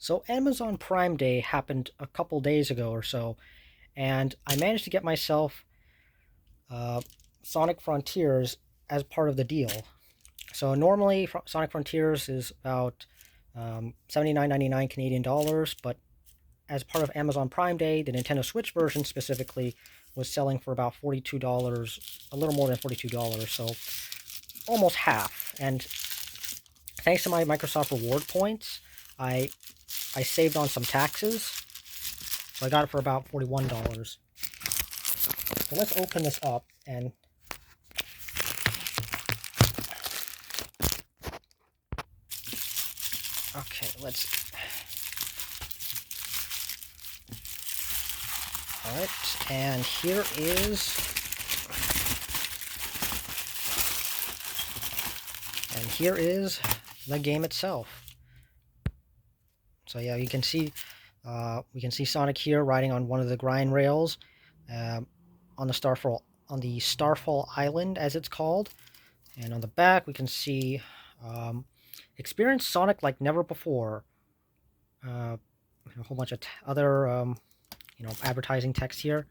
So Amazon Prime Day happened a couple days ago or so, and I managed to get myself uh, Sonic Frontiers as part of the deal. So normally Sonic Frontiers is about 79.99 Canadian dollars, but as part of Amazon Prime Day, the Nintendo Switch version specifically was selling for about $42, a little more than $42, so almost half. And thanks to my Microsoft Reward points, I I saved on some taxes, so I got it for about $41. So let's open this up and okay, let's. All right, and here is the game itself. So yeah, you can see we can see Sonic here riding on one of the grind rails um, on the Starfall Island, as it's called. And on the back, we can see um, experience Sonic like never before. Uh, a whole bunch of other advertising text here.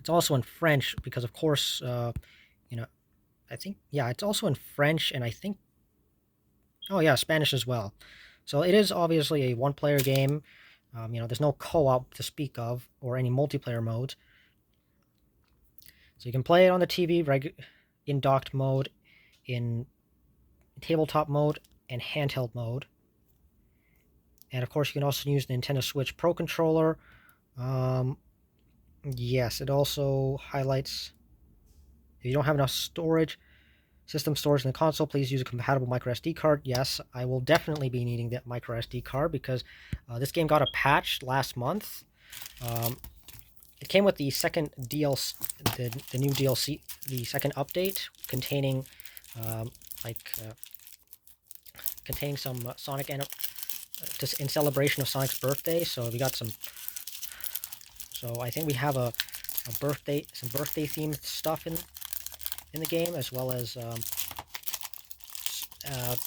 It's also in French because, of course, you know, I think yeah, it's also in French and I think Spanish as well. So it is obviously a one-player game. There's no co-op to speak of or any multiplayer modes. So you can play it on the TV, in docked mode, in tabletop mode, and handheld mode. And of course, you can also use the Nintendo Switch Pro controller. Um, yes, it also highlights if you don't have enough system storage in the console, please use a compatible micro SD card. Yes, I will definitely be needing that micro SD card because this game got a patch last month. Um, it came with the second DLC, the new DLC, the second update containing um, like uh, containing some Sonic just in celebration of Sonic's birthday. So we got some. So I think we have some birthday themed stuff in the game, as well as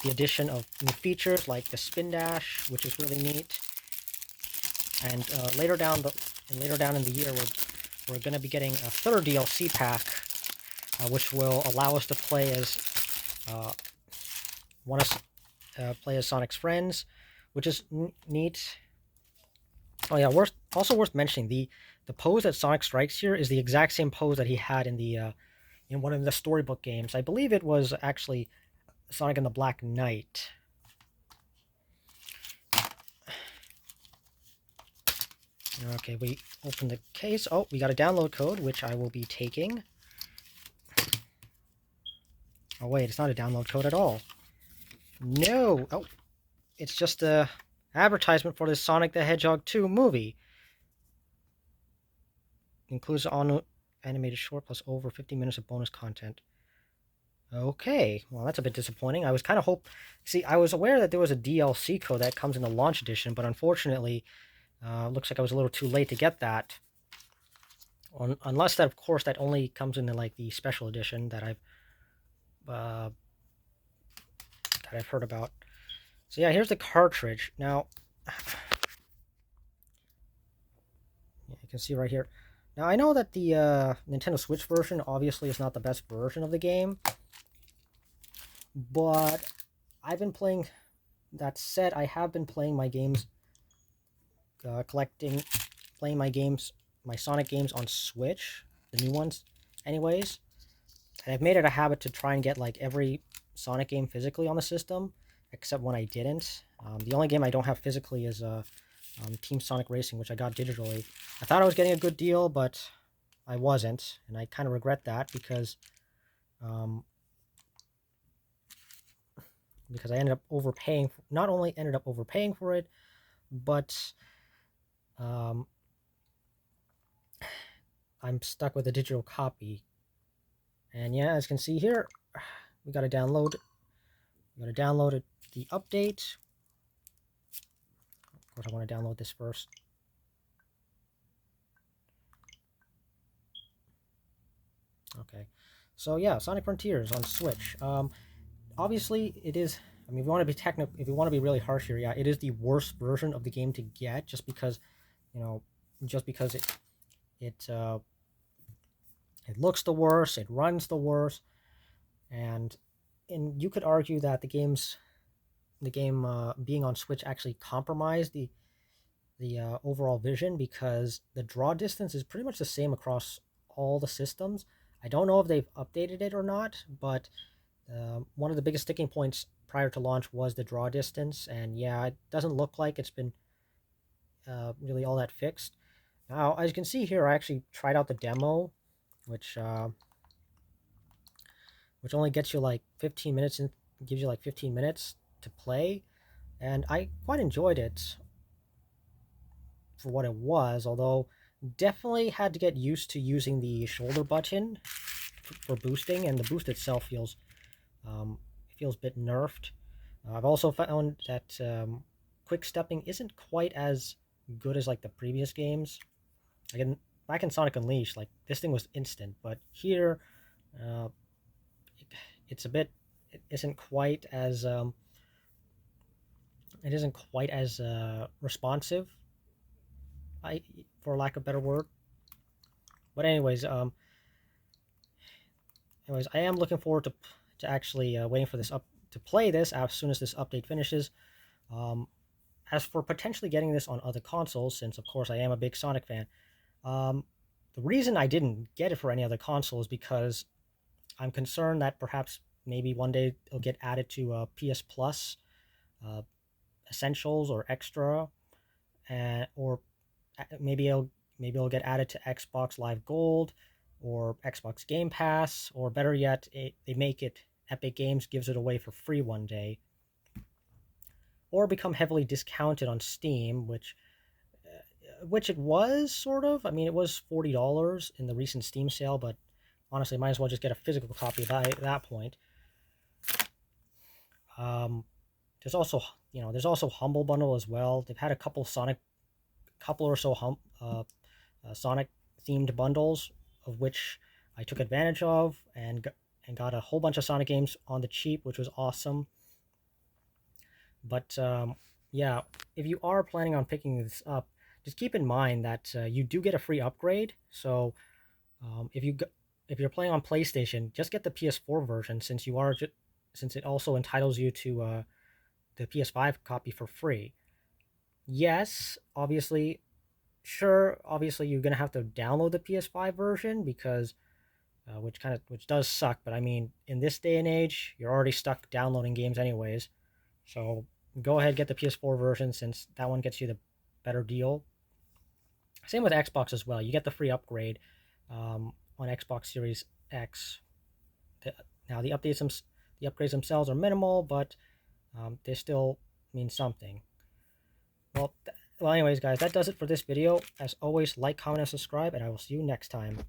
the addition of new features like the spin dash, which is really neat. And later down in the year, we're going to be getting a third DLC pack, which will allow us to play as uh, want to play as Sonic's friends, which is neat. Oh yeah, worth mentioning the pose that Sonic strikes here is the exact same pose that he had in one of the storybook games. I believe it was actually Sonic and the Black Knight. Okay, we open the case. Oh, we got a download code, which I will be taking. Oh wait, it's not a download code at all. No! Oh, it's just a advertisement for the Sonic the Hedgehog 2 movie. Includes an animated short plus over 50 minutes of bonus content. Okay, well that's a bit disappointing. I was kind of See, I was aware that there was a DLC code that comes in the launch edition, but unfortunately, looks like I was a little too late to get that. Unless that, of course, that only comes in like the special edition uh, that I've heard about. So yeah, here's the cartridge. Now, you can see right here. Now I know that the Nintendo Switch version obviously is not the best version of the game, but I've been playing. That said, I have been playing my games, playing my Sonic games on Switch, the new ones, anyways. And I've made it a habit to try and get like every Sonic game physically on the system, except when I didn't. The only game I don't have physically is Team Sonic Racing, which I got digitally. I thought I was getting a good deal, but I wasn't, and I kind of regret that um, because I ended up overpaying. Not only ended up overpaying for it, but um, I'm stuck with a digital copy. And yeah, as you can see here, we got to download. We got to download the update. Of course, I want to download this first. Okay, so yeah, Sonic Frontiers on Switch. Obviously, it is I mean, if you want to be technical, if you want to be really harsh here, yeah, it is the worst version of the game to get, just because, you know, just because it it looks the worst, it runs the worst, and you could argue that the game being on Switch actually compromised the overall vision, because the draw distance is pretty much the same across all the systems. I don't know if they've updated it or not, but one of the biggest sticking points prior to launch was the draw distance, and yeah, it doesn't look like it's been really all that fixed. Now, as you can see here, I actually tried out the demo, which only gets you like 15 minutes and gives you like 15 minutes to play, and I quite enjoyed it for what it was, although definitely had to get used to using the shoulder button for boosting, and the boost itself feels a bit nerfed. I've also found that quick stepping isn't quite as good as like the previous games. Again, back in Sonic Unleashed, like this thing was instant, but here uh, it's a bit, it isn't quite as responsive, I for lack of a better word. But anyways, I am looking forward to actually waiting for this up to play this as soon as this update finishes. Um, as for potentially getting this on other consoles, since of course I am a big Sonic fan, um, the reason I didn't get it for any other console is because I'm concerned that perhaps maybe one day it'll get added to PS Plus, uh, Essentials, or Extra, and or maybe it'll get added to Xbox Live Gold or Xbox Game Pass, or better yet, they make it Epic Games gives it away for free one day, or become heavily discounted on Steam, which it was sort of. I mean, it was $40 in the recent Steam sale, but honestly, might as well just get a physical copy by that point. Um, there's also Humble Bundle as well. They've had a couple or so Sonic themed bundles, of which I took advantage of, and got a whole bunch of Sonic games on the cheap, which was awesome. But yeah, if you are planning on picking this up, just keep in mind that you do get a free upgrade. So if you're playing on PlayStation, just get the PS4 version, since since it also entitles you to the PS5 copy for free. Yes, obviously you're gonna have to download the PS5 version, because which does suck. But I mean, in this day and age, you're already stuck downloading games anyways. So go ahead, get the PS4 version, since that one gets you the better deal. Same with Xbox as well. You get the free upgrade on Xbox Series X. Now the upgrades themselves are minimal, but they still mean something. Well, anyways, guys, that does it for this video. As always, like, comment, and subscribe, and I will see you next time.